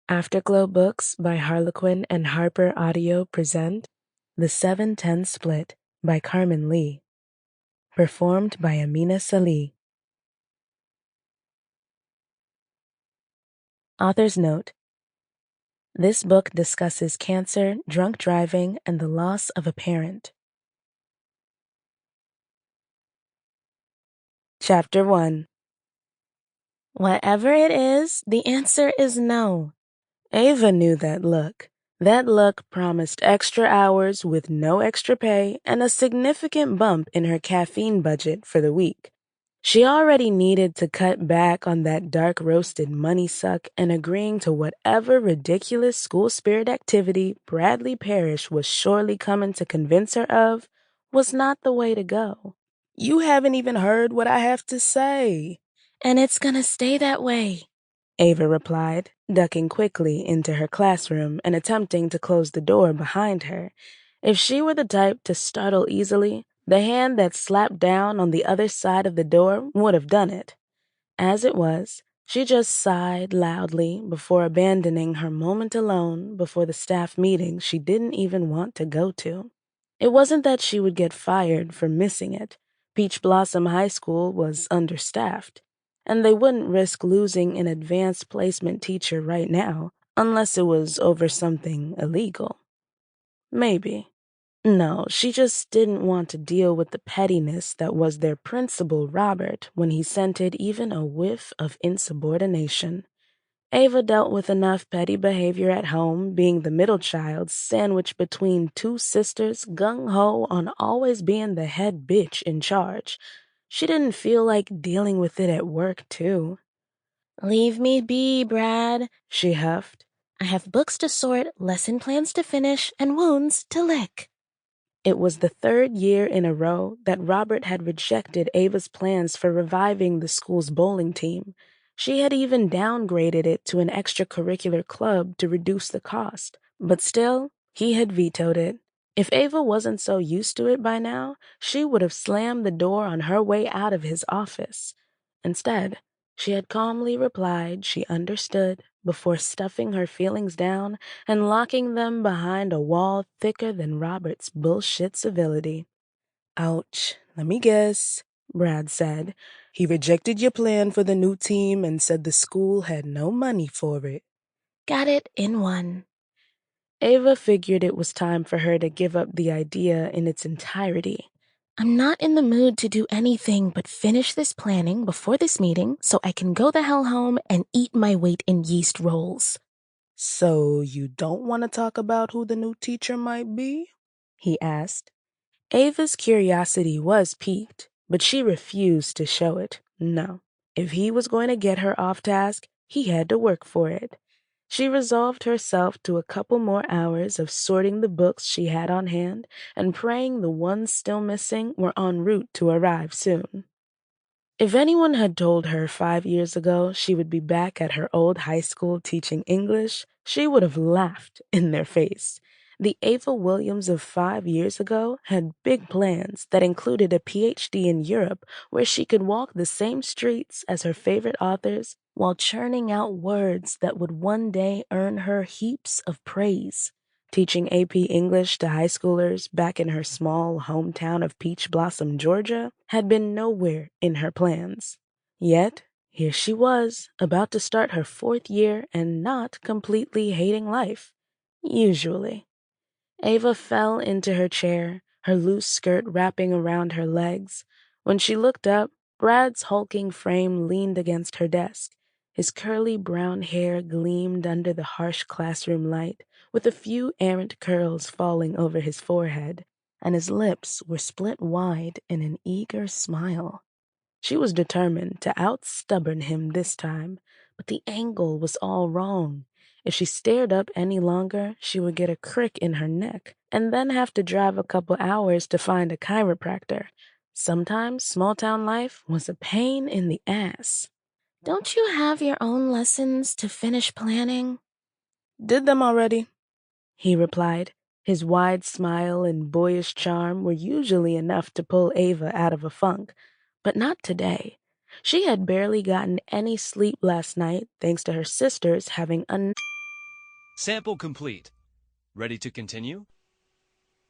Afterglow Books by Harlequin and HarperAudio present The 7-10 Split by Karmen Lee. Performed by Amina Sali. Author's note: this book discusses cancer, drunk driving, and the loss of a parent. Chapter 1. Whatever it is, the answer is no. Ava knew that look. That look promised extra hours with no extra pay and a significant bump in her caffeine budget for the week. She already needed to cut back on that dark roasted money suck, and agreeing to whatever ridiculous school spirit activity Bradley Parrish was surely coming to convince her of was not the way to go. "You haven't even heard what I have to say." "And it's gonna stay that way," Ava replied, ducking quickly into her classroom and attempting to close the door behind her. If she were the type to startle easily, the hand that slapped down on the other side of the door would have done it. As it was, she just sighed loudly before abandoning her moment alone before the staff meeting she didn't even want to go to. It wasn't that she would get fired for missing it. Peach Blossom High School was understaffed, and they wouldn't risk losing an advanced placement teacher right now unless it was over something illegal. Maybe. No, she just didn't want to deal with the pettiness that was their principal, Robert, when he scented even a whiff of insubordination. Ava dealt with enough petty behavior at home, being the middle child sandwiched between two sisters gung-ho on always being the head bitch in charge. She didn't feel like dealing with it at work, too. "Leave me be, Brad," she huffed. "I have books to sort, lesson plans to finish, and wounds to lick." It was the third year in a row that Robert had rejected Ava's plans for reviving the school's bowling team. She had even downgraded it to an extracurricular club to reduce the cost, but still, he had vetoed it. If Ava wasn't so used to it by now, she would have slammed the door on her way out of his office. Instead, she had calmly replied she understood before stuffing her feelings down and locking them behind a wall thicker than Robert's bullshit civility. "Ouch, let me guess," Brad said. "He rejected your plan for the new team and said the school had no money for it." "Got it in one." Ava figured it was time for her to give up the idea in its entirety. "I'm not in the mood to do anything but finish this planning before this meeting so I can go the hell home and eat my weight in yeast rolls." "So you don't want to talk about who the new teacher might be?" he asked. Ava's curiosity was piqued, but she refused to show it. No, if he was going to get her off task, he had to work for it. She resolved herself to a couple more hours of sorting the books she had on hand and praying the ones still missing were en route to arrive soon. If anyone had told her 5 years ago she would be back at her old high school teaching English, she would have laughed in their face. The Ava Williams of 5 years ago had big plans that included a PhD in Europe where she could walk the same streets as her favorite authors while churning out words that would one day earn her heaps of praise. Teaching AP English to high schoolers back in her small hometown of Peach Blossom, Georgia, had been nowhere in her plans. Yet, here she was, about to start her 4th year and not completely hating life. Usually. Ava fell into her chair, her loose skirt wrapping around her legs. When she looked up, Brad's hulking frame leaned against her desk. His curly brown hair gleamed under the harsh classroom light, with a few errant curls falling over his forehead, and his lips were split wide in an eager smile. She was determined to out-stubborn him this time, but the angle was all wrong. If she stared up any longer, she would get a crick in her neck and then have to drive a couple hours to find a chiropractor. Sometimes small-town life was a pain in the ass. "Don't you have your own lessons to finish planning?" "Did them already," he replied. His wide smile and boyish charm were usually enough to pull Ava out of a funk, but not today. She had barely gotten any sleep last night thanks to her sisters having Sample complete. Ready to continue?